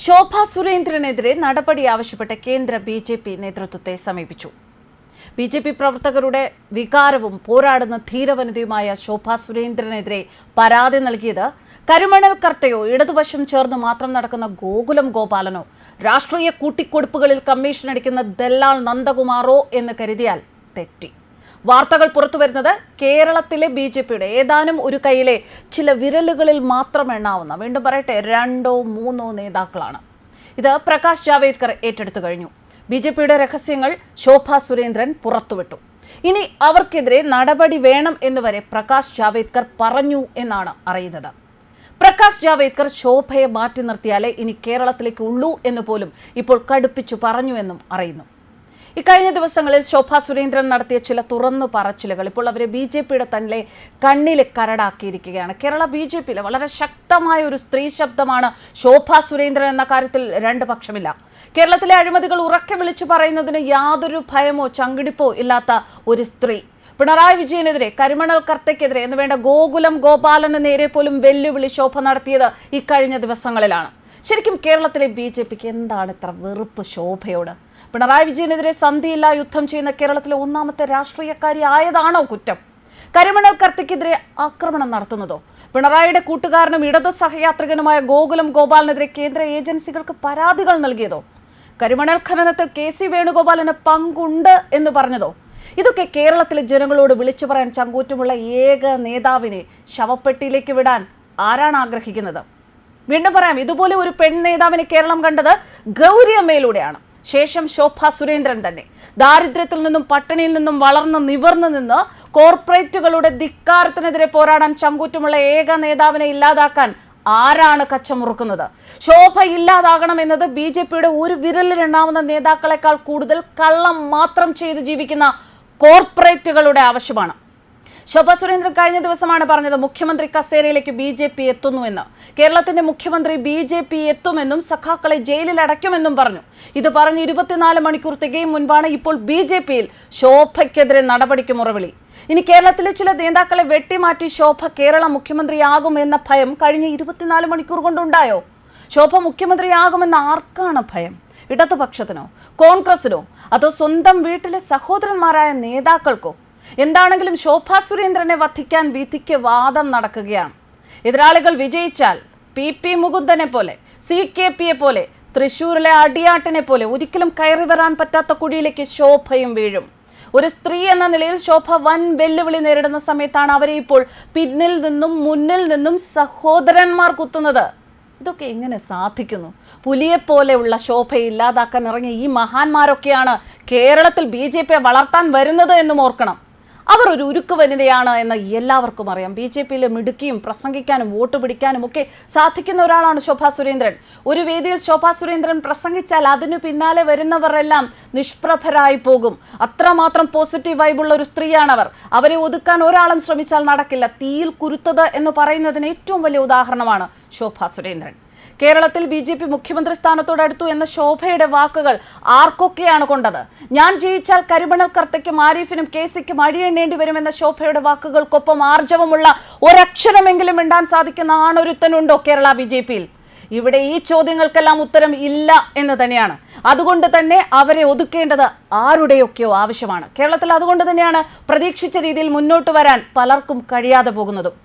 ശോഭ സുരേന്ദ്രനെതിരെ നടപടി ആവശ്യപ്പെട്ട കേന്ദ്ര ബി.ജെ.പി. നേതൃത്വത്തെ സമീപിച്ചു. ബി.ജെ.പി. പ്രവർത്തകരുടെ വികാരവും പോരാടുന്ന ധീരവനിതയുമായ ശോഭ സുരേന്ദ്രനെതിരെ പരാതി നൽകിയത് കരിമണൽ കർത്തയോ ഇടതുവശം ചേർന്ന് മാത്രം നടക്കുന്ന ഗോകുലം ഗോപാലനോ രാഷ്ട്രീയ കൂട്ടിക്കൊടുപ്പുകളിൽ കമ്മീഷൻ അടിക്കുന്ന ദല്ലാൽ നന്ദകുമാറോ എന്ന് കരുതിയാൽ തെറ്റി. വാർത്തകൾ പുറത്തുവരുന്നത് കേരളത്തിലെ ബി.ജെ.പിയുടെ ഏതാനും ഒരു കൈയിലെ ചില വിരലുകളിൽ മാത്രം എണ്ണാവുന്ന, വീണ്ടും പറയട്ടെ, 2-3 നേതാക്കളാണ്. ഇത് പ്രകാശ് ജാവേദ്കർ ഏറ്റെടുത്തു കഴിഞ്ഞു. ബി.ജെ.പിയുടെ രഹസ്യങ്ങൾ ശോഭ സുരേന്ദ്രൻ പുറത്തുവിട്ടു. ഇനി അവർക്കെതിരെ നടപടി വേണം എന്നുവരെ പ്രകാശ് ജാവേദ്കർ പറഞ്ഞു എന്നാണ് അറിയുന്നത്. പ്രകാശ് ജാവേദ്കർ ശോഭയെ മാറ്റി നിർത്തിയാലേ ഇനി കേരളത്തിലേക്ക് ഉള്ളൂ എന്ന് പോലും ഇപ്പോൾ കടുപ്പിച്ചു പറഞ്ഞു എന്നും അറിയുന്നു. ഇക്കഴിഞ്ഞ ദിവസങ്ങളിൽ ശോഭ സുരേന്ദ്രൻ നടത്തിയ ചില തുറന്നു പറച്ചിലുകൾ ഇപ്പോൾ അവരെ ബി.ജെ.പിയുടെ തന്നെ കണ്ണിലെ കരടാക്കിയിരിക്കുകയാണ്. കേരള ബി.ജെ.പിയിലെ വളരെ ശക്തമായ ഒരു സ്ത്രീ ശബ്ദമാണ് ശോഭ സുരേന്ദ്രൻ എന്ന കാര്യത്തിൽ രണ്ട് പക്ഷമില്ല. കേരളത്തിലെ അഴിമതികൾ ഉറക്കെ വിളിച്ചു പറയുന്നതിന് യാതൊരു ഭയമോ ചങ്കിടിപ്പോ ഇല്ലാത്ത ഒരു സ്ത്രീ. പിണറായി വിജയനെതിരെ, കരിമണൽ കർത്തയ്ക്കെതിരെ എന്ന് വേണ്ട ഗോകുലം ഗോപാലന് നേരെ പോലും വെല്ലുവിളി ശോഭ നടത്തിയത് ഇക്കഴിഞ്ഞ ദിവസങ്ങളിലാണ്. ശരിക്കും കേരളത്തിലെ ബി.ജെ.പിക്ക് എന്താണ് ഇത്ര വെറുപ്പ് ശോഭയോട്? പിണറായി വിജയനെതിരെ സന്ധിയില്ല യുദ്ധം ചെയ്യുന്ന കേരളത്തിലെ ഒന്നാമത്തെ രാഷ്ട്രീയക്കാരി ആയതാണോ കുറ്റം? കരിമണൽ കർത്തയ്ക്കെതിരെ ആക്രമണം നടത്തുന്നതോ? പിണറായിയുടെ കൂട്ടുകാരനും ഇടത് സഹയാത്രികനുമായ ഗോകുലം ഗോപാലിനെതിരെ കേന്ദ്ര ഏജൻസികൾക്ക് പരാതികൾ നൽകിയതോ? കരിമണൽ ഖനനത്തിൽ കെ.സി. വേണുഗോപാലിന് പങ്കുണ്ട് എന്ന് പറഞ്ഞതോ? ഇതൊക്കെ കേരളത്തിലെ ജനങ്ങളോട് വിളിച്ചു പറയാൻ ചങ്കൂറ്റമുള്ള ഏക നേതാവിനെ ശവപ്പെട്ടിയിലേക്ക് വിടാൻ ആരാണ് ആഗ്രഹിക്കുന്നത്? വീണ്ടും പറയാം, ഇതുപോലെ ഒരു പെൺ നേതാവിനെ കേരളം കണ്ടത് ഗൗരിയമ്മയിലൂടെയാണ്. ശേഷം ശോഭ സുരേന്ദ്രൻ തന്നെ. ദാരിദ്ര്യത്തിൽ നിന്നും പട്ടിണിയിൽ നിന്നും വളർന്ന് നിവർന്നു നിന്ന് കോർപ്പറേറ്റുകളുടെ ധിക്കാരത്തിനെതിരെ പോരാടാൻ ചങ്കൂറ്റമുള്ള ഏക നേതാവിനെ ഇല്ലാതാക്കാൻ ആരാണ് കച്ചമുറുക്കുന്നത്? ശോഭ ഇല്ലാതാകണമെന്നത് ബി.ജെ.പിയുടെ ഒരു വിരലിലെണ്ണാവുന്ന നേതാക്കളെക്കാൾ കൂടുതൽ കള്ളം മാത്രം ചെയ്ത് ജീവിക്കുന്ന കോർപ്പറേറ്റുകളുടെ ആവശ്യമാണ്. ശോഭ സുരേന്ദ്രൻ കഴിഞ്ഞ ദിവസമാണ് പറഞ്ഞത് മുഖ്യമന്ത്രി കസേരയിലേക്ക് ബി.ജെ.പി. എത്തുന്നുവെന്ന്. കേരളത്തിന്റെ മുഖ്യമന്ത്രി ബി.ജെ.പി. എത്തുമെന്നും സഖാക്കളെ ജയിലിൽ അടയ്ക്കുമെന്നും പറഞ്ഞു. ഇത് പറഞ്ഞ് 24 മണിക്കൂർ തികയും മുൻപാണ് ഇപ്പോൾ ബി.ജെ.പിയിൽ ശോഭയ്ക്കെതിരെ നടപടിക്ക് മുറവിളി. ഇനി കേരളത്തിലെ ചില നേതാക്കളെ വെട്ടിമാറ്റി ശോഭ കേരള മുഖ്യമന്ത്രിയാകും എന്ന ഭയം കഴിഞ്ഞ 24 മണിക്കൂർ കൊണ്ടുണ്ടായോ? ശോഭ മുഖ്യമന്ത്രിയാകുമെന്ന് ആർക്കാണ് ഭയം? ഇടതുപക്ഷത്തിനോ, കോൺഗ്രസിനോ, അതോ സ്വന്തം വീട്ടിലെ സഹോദരന്മാരായ നേതാക്കൾക്കോ? എന്താണെങ്കിലും ശോഭ സുരേന്ദ്രനെ വധിക്കാൻ വിധിക്ക് വാദം നടക്കുകയാണ്. എതിരാളികൾ വിജയിച്ചാൽ പി മുകുന്ദനെ പോലെ, CKP പോലെ, തൃശൂരിലെ അടിയാട്ടിനെ പോലെ ഒരിക്കലും കയറി വരാൻ പറ്റാത്ത കുഴിയിലേക്ക് ശോഭയും വീഴും. ഒരു സ്ത്രീ എന്ന നിലയിൽ ശോഭ വൻ വെല്ലുവിളി നേരിടുന്ന സമയത്താണ് അവരെ ഇപ്പോൾ പിന്നിൽ നിന്നും മുന്നിൽ നിന്നും സഹോദരന്മാർ കുത്തുന്നത്. ഇതൊക്കെ എങ്ങനെ സാധിക്കുന്നു? പുലിയെപ്പോലെയുള്ള ശോഭയെ ഇല്ലാതാക്കാൻ ഇറങ്ങിയ ഈ മഹാന്മാരൊക്കെയാണ് കേരളത്തിൽ ബി.ജെ.പിയെ വളർത്താൻ വരുന്നത് എന്നും ഓർക്കണം. അവർ ഒരു ഉരുക്ക് വനിതയാണ് എന്ന് എല്ലാവർക്കും അറിയാം. ബി.ജെ.പിയിലെ മിടുക്കിയും പ്രസംഗിക്കാനും വോട്ട് പിടിക്കാനും ഒക്കെ സാധിക്കുന്ന ഒരാളാണ് ശോഭ സുരേന്ദ്രൻ. ഒരു വേദിയിൽ ശോഭ സുരേന്ദ്രൻ പ്രസംഗിച്ചാൽ അതിനു പിന്നാലെ വരുന്നവരെല്ലാം നിഷ്പ്രഭരായി പോകും. അത്രമാത്രം പോസിറ്റീവ് വൈബുള്ള ഒരു സ്ത്രീയാണവർ. അവരെ ഒതുക്കാൻ ഒരാളും ശ്രമിച്ചാൽ നടക്കില്ല. തീയിൽ കുരുത്തത് എന്ന് പറയുന്നതിന് ഏറ്റവും വലിയ ഉദാഹരണമാണ് ശോഭ സുരേന്ദ്രൻ. കേരളത്തിൽ ബി.ജെ.പി. മുഖ്യമന്ത്രി സ്ഥാനത്തോടടുത്തു എന്ന ശോഭയുടെ വാക്കുകൾ ആർക്കൊക്കെയാണ് കൊണ്ടത്? ഞാൻ ജയിച്ചാൽ കരിമണൽ കർത്തയ്ക്കും ആരിഫിനും കെ.സിക്കും അടിയെണ്ണേണ്ടി വരുമെന്ന ശോഭയുടെ വാക്കുകൾക്കൊപ്പം ആർജവമുള്ള ഒരക്ഷരമെങ്കിലും മിണ്ടാൻ സാധിക്കുന്ന ആണൊരുത്തനുണ്ടോ കേരള ബി.ജെ.പിയിൽ? ഇവിടെ ഈ ചോദ്യങ്ങൾക്കെല്ലാം ഉത്തരം ഇല്ല എന്ന് തന്നെയാണ്. അതുകൊണ്ട് തന്നെ അവരെ ഒതുക്കേണ്ടത് ആരുടെയൊക്കെയോ ആവശ്യമാണ്. കേരളത്തിൽ അതുകൊണ്ട് തന്നെയാണ് പ്രതീക്ഷിച്ച രീതിയിൽ മുന്നോട്ട് വരാൻ പലർക്കും കഴിയാതെ പോകുന്നതും.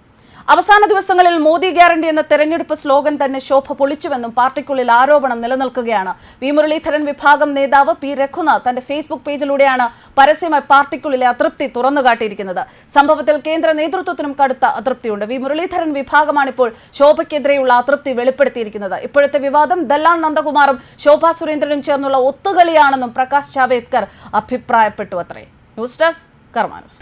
അവസാന ദിവസങ്ങളിൽ മോദി ഗ്യാരണ്ടി എന്ന തെരഞ്ഞെടുപ്പ് സ്ലോഗൻ തന്നെ ശോഭ പൊളിച്ചുവെന്നും പാർട്ടിക്കുള്ളിൽ ആരോപണം നിലനിൽക്കുകയാണ്. വി മുരളീധരൻ വിഭാഗം നേതാവ് പി രഘുനാഥ് തന്റെ ഫേസ്ബുക്ക് പേജിലൂടെയാണ് പരസ്യമായി പാർട്ടിക്കുള്ളിലെ അതൃപ്തി തുറന്നുകാട്ടിയിരിക്കുന്നത്. സംഭവത്തിൽ കേന്ദ്ര നേതൃത്വത്തിനും കടുത്ത അതൃപ്തിയുണ്ട്. വി മുരളീധരൻ വിഭാഗമാണിപ്പോൾ ശോഭയ്ക്കെതിരെയുള്ള അതൃപ്തി വെളിപ്പെടുത്തിയിരിക്കുന്നത്. ഇപ്പോഴത്തെ വിവാദം ദല്ലാൽ നന്ദകുമാറും ശോഭ സുരേന്ദ്രനും ചേർന്നുള്ള ഒത്തുകളിയാണെന്നും പ്രകാശ് ജാവേദ്കർ അഭിപ്രായപ്പെട്ടു അത്രേ. ന്യൂസ് ഡെസ്ക് കർമ്മ ന്യൂസ്.